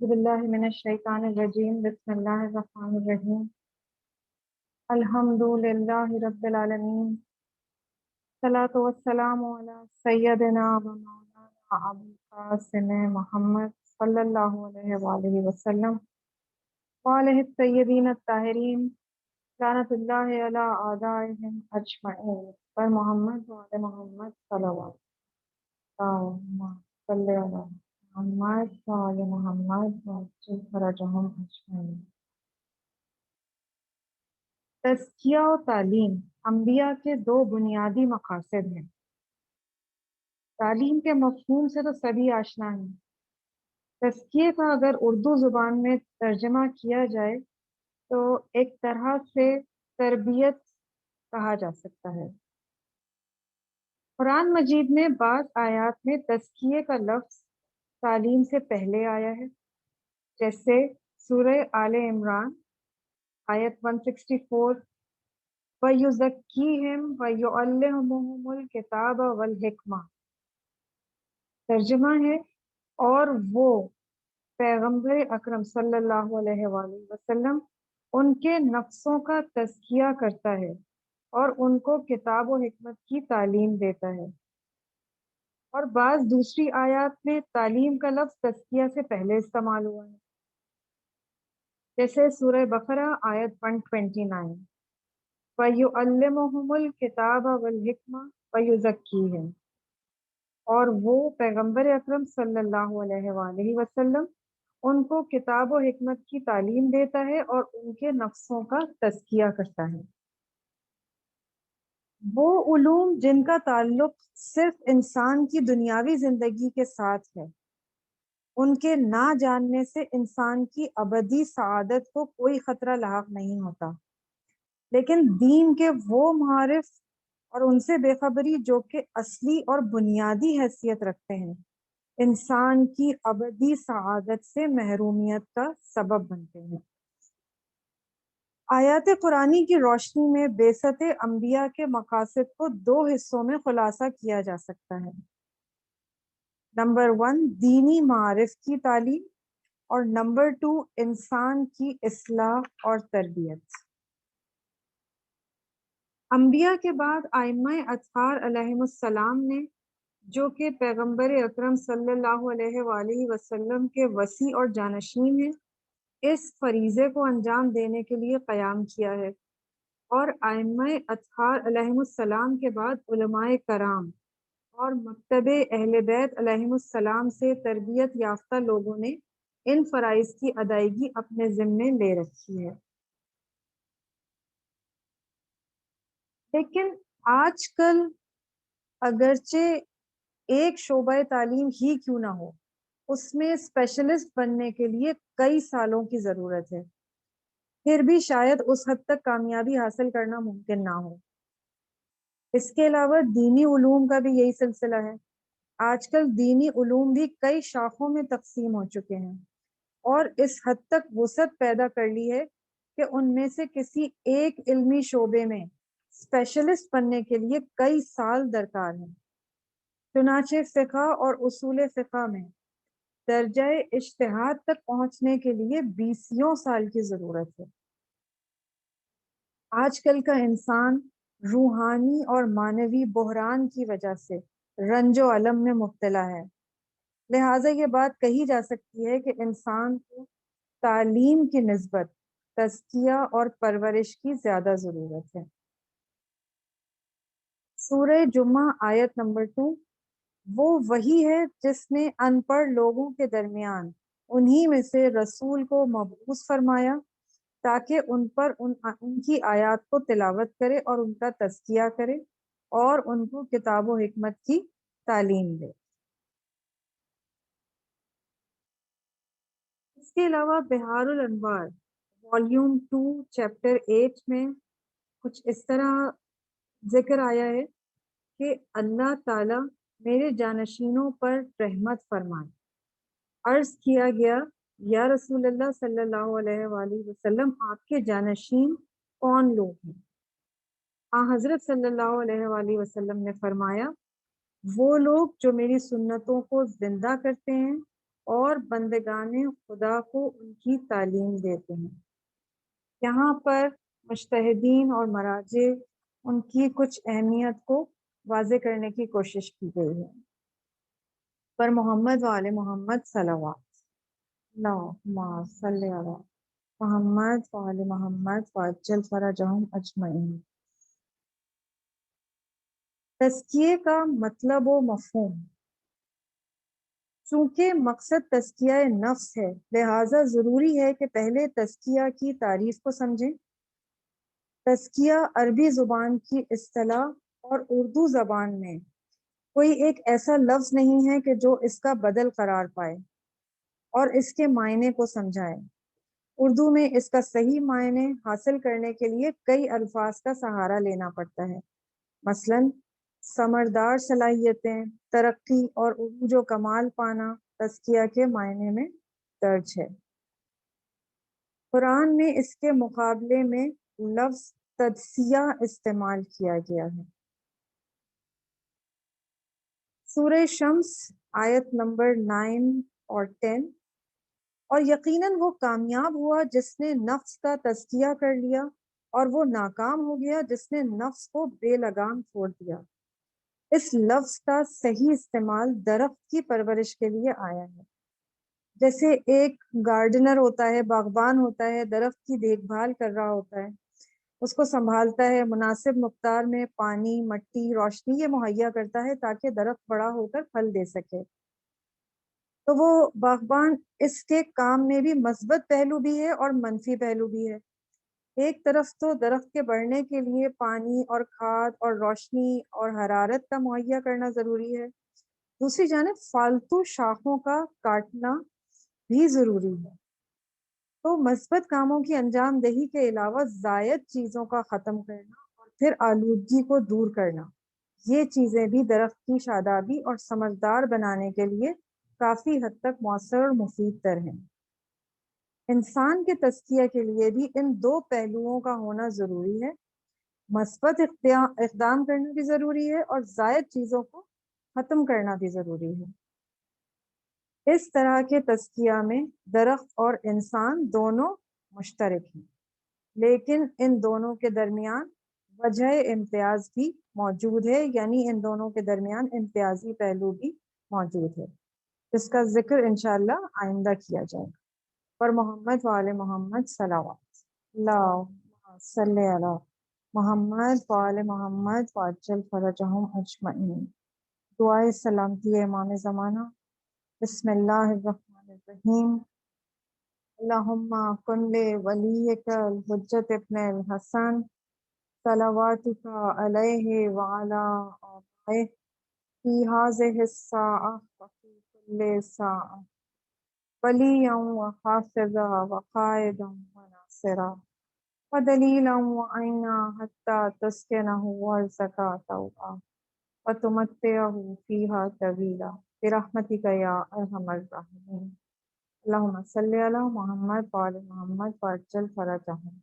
اعوذ باللہ من الشیطان الرجیم بسم اللہ الرحمن الرحیم الحمد للہ رب العالمین صلاۃ والسلام علی سیدنا و مولانا ابو القاسم محمد صلی اللہ علیہ وآلہ وسلم وآلہ الطیبین الطاہرین لعنت اللہ علی اعدائہم اجمعین پر محمد وعلی محمد صلوات اللہم صلی علی محمد وعلی محمد وعجل فرجہم اجمعین۔ تزکیہ و تعلیم انبیاء کے دو بنیادی مقاصد ہیں۔ تعلیم کے مفہوم سے تو سبھی آشنا ہیں۔ تزکیے کا اگر اردو زبان میں ترجمہ کیا جائے تو ایک طرح سے تربیت کہا جا سکتا ہے۔ قرآن مجید میں بعض آیات میں تزکیے کا لفظ تعلیم سے پہلے آیا ہے، جیسے سورہ آل عمران آیت 164، وَيُزَكِّيهِمْ وَيُعَلِّمُهُمُ الْكِتَابَ وَالْحِکمَہ۔ ترجمہ ہے اور وہ پیغمبر اکرم صلی اللہ علیہ وآلہ وسلم ان کے نفسوں کا تزکیہ کرتا ہے اور ان کو کتاب و حکمت کی تعلیم دیتا ہے۔ اور بعض دوسری آیات میں تعلیم کا لفظ تزکیہ سے پہلے استعمال ہوا ہے، جیسے سورہ بقرہ آیت 129، وَيُعَلِّمُهُمُ الْكِتَابَ وَالْحِکْمَةَ وَيُزَكِّيهِمْ، اور وہ پیغمبر اکرم صلی اللہ علیہ وآلہ وسلم ان کو کتاب و حکمت کی تعلیم دیتا ہے اور ان کے نفسوں کا تزکیہ کرتا ہے۔ وہ علوم جن کا تعلق صرف انسان کی دنیاوی زندگی کے ساتھ ہے، ان کے نہ جاننے سے انسان کی ابدی سعادت کو کوئی خطرہ لاحق نہیں ہوتا، لیکن دین کے وہ معارف اور ان سے بے خبری جو کہ اصلی اور بنیادی حیثیت رکھتے ہیں، انسان کی ابدی سعادت سے محرومیت کا سبب بنتے ہیں۔ آیات قرآنی کی روشنی میں بعثت انبیاء کے مقاصد کو دو حصوں میں خلاصہ کیا جا سکتا ہے۔ نمبر 1 دینی معارف کی تعلیم، اور نمبر 2 انسان کی اصلاح اور تربیت۔ انبیاء کے بعد ائمہ اطہار علیہم السلام نے، جو کہ پیغمبر اکرم صلی اللہ علیہ وآلہ وسلم کے وصی اور جانشین ہیں، اس فریضے کو انجام دینے کے لیے قیام کیا ہے، اور ائمہ اطہار علیہم السلام کے بعد علماء کرام اور مکتب اہل بیت علیہم السلام سے تربیت یافتہ لوگوں نے ان فرائض کی ادائیگی اپنے ذمے لے رکھی ہے۔ لیکن آج کل اگرچہ ایک شعبہ تعلیم ہی کیوں نہ ہو، اس میں اسپیشلسٹ بننے کے لیے کئی سالوں کی ضرورت ہے، پھر بھی شاید اس حد تک کامیابی حاصل کرنا ممکن نہ ہو۔ اس کے علاوہ دینی علوم کا بھی یہی سلسلہ ہے۔ آج کل دینی علوم بھی کئی شاخوں میں تقسیم ہو چکے ہیں اور اس حد تک وسعت پیدا کر لی ہے کہ ان میں سے کسی ایک علمی شعبے میں اسپیشلسٹ بننے کے لیے کئی سال درکار ہیں۔ چنانچہ فقہ اور اصول فقہ میں درجہ اجتہاد تک پہنچنے کے لیے 20 سال کی ضرورت ہے۔ آج کل کا انسان روحانی اور معنوی بحران کی وجہ سے رنج و الم میں مبتلا ہے، لہٰذا یہ بات کہی جا سکتی ہے کہ انسان کو تعلیم کی نسبت تزکیہ اور پرورش کی زیادہ ضرورت ہے۔ سورہ جمعہ آیت نمبر 2، وہ وہی ہے جس نے ان پڑھ لوگوں کے درمیان انہی میں سے رسول کو مبعوث فرمایا تاکہ ان پر ان کی آیات کو تلاوت کرے اور ان کا تزکیہ کرے اور ان کو کتاب و حکمت کی تعلیم دے۔ اس کے علاوہ بہار الانوار والیوم 2 چیپٹر 8 میں کچھ اس طرح ذکر آیا ہے کہ اللہ تعالیٰ میرے جانشینوں پر رحمت فرمائے۔ عرض کیا گیا یا رسول اللہ صلی اللہ علیہ وآلہ وسلم، آپ کے جانشین کون لوگ ہیں؟ حضرت صلی اللہ علیہ وآلہ وسلم نے فرمایا، وہ لوگ جو میری سنتوں کو زندہ کرتے ہیں اور بندگان خدا کو ان کی تعلیم دیتے ہیں۔ یہاں پر مجتہدین اور مراجع ان کی کچھ اہمیت کو واضح کرنے کی کوشش کی گئی ہے۔ پر محمد وآل محمد صلوات، اللہم صلی علی محمد وآل محمد وعجل فرجہم اجمعین۔ تزکیے کا مطلب و مفہوم۔ چونکہ مقصد تزکیہ نفس ہے، لہٰذا ضروری ہے کہ پہلے تزکیہ کی تعریف کو سمجھیں۔ تزکیہ عربی زبان کی اصطلاح اور اردو زبان میں کوئی ایک ایسا لفظ نہیں ہے کہ جو اس کا بدل قرار پائے اور اس کے معنی کو سمجھائے۔ اردو میں اس کا صحیح معنی حاصل کرنے کے لیے کئی الفاظ کا سہارا لینا پڑتا ہے، مثلاً ثمردار صلاحیتیں، ترقی اور عروج و کمال پانا تزکیہ کے معنی میں درج ہے۔ قرآن میں اس کے مقابلے میں لفظ تجزیہ استعمال کیا گیا ہے۔ سورہ شمس آیت نمبر 9 اور 10۔ اور یقیناً وہ کامیاب ہوا جس نے نفس کا تزکیہ کر لیا، اور وہ ناکام ہو گیا جس نے نفس کو بے لگام چھوڑ دیا۔ اس لفظ کا صحیح استعمال درخت کی پرورش کے لیے آیا ہے۔ جیسے ایک گارڈنر ہوتا ہے، باغبان ہوتا ہے، درخت کی دیکھ بھال کر رہا ہوتا ہے، اس کو سنبھالتا ہے، مناسب مقدار میں پانی، مٹی، روشنی یہ مہیا کرتا ہے تاکہ درخت بڑا ہو کر پھل دے سکے۔ تو وہ باغبان اس کے کام میں بھی مثبت پہلو بھی ہے اور منفی پہلو بھی ہے۔ ایک طرف تو درخت کے بڑھنے کے لیے پانی اور کھاد اور روشنی اور حرارت کا مہیا کرنا ضروری ہے، دوسری جانب فالتو شاخوں کا کاٹنا بھی ضروری ہے۔ تو مثبت کاموں کی انجام دہی کے علاوہ زائد چیزوں کا ختم کرنا اور پھر آلودگی کو دور کرنا، یہ چیزیں بھی درخت کی شادابی اور ثمردار بنانے کے لیے کافی حد تک مؤثر اور مفید تر ہیں۔ انسان کے تزکیہ کے لیے بھی ان دو پہلوؤں کا ہونا ضروری ہے، مثبت اقدام کرنا بھی ضروری ہے اور زائد چیزوں کو ختم کرنا بھی ضروری ہے۔ اس طرح کے تزکیہ میں درخت اور انسان دونوں مشترک ہیں، لیکن ان دونوں کے درمیان وجہ امتیاز بھی موجود ہے، یعنی ان دونوں کے درمیان امتیازی پہلو بھی موجود ہے، جس کا ذکر انشاءاللہ آئندہ کیا جائے گا۔ پر محمد وآل محمد صلوات، اللہم صلی علی محمد وآل محمد وعجل فرجہم اجمعین۔ دعائے سلامتی امام زمانہ۔ بسم اللہ الرحمن الرحیم۔ اللہم کن ولیک الحجت ابن الحسن صلواتک علیہ وعلی آبائہ فی ہذہ الساعہ وفی کل ساعہ ولیًا وحافظا وقائدا وناصرا ودلیلا وعینا حتی تسکنہ ارضک طوعا وتمتعہ فیہا طویلا برحمتک یا ارحم الراحمین۔ اللہم صلی علی محمد وآل محمد وعجل فرجہم۔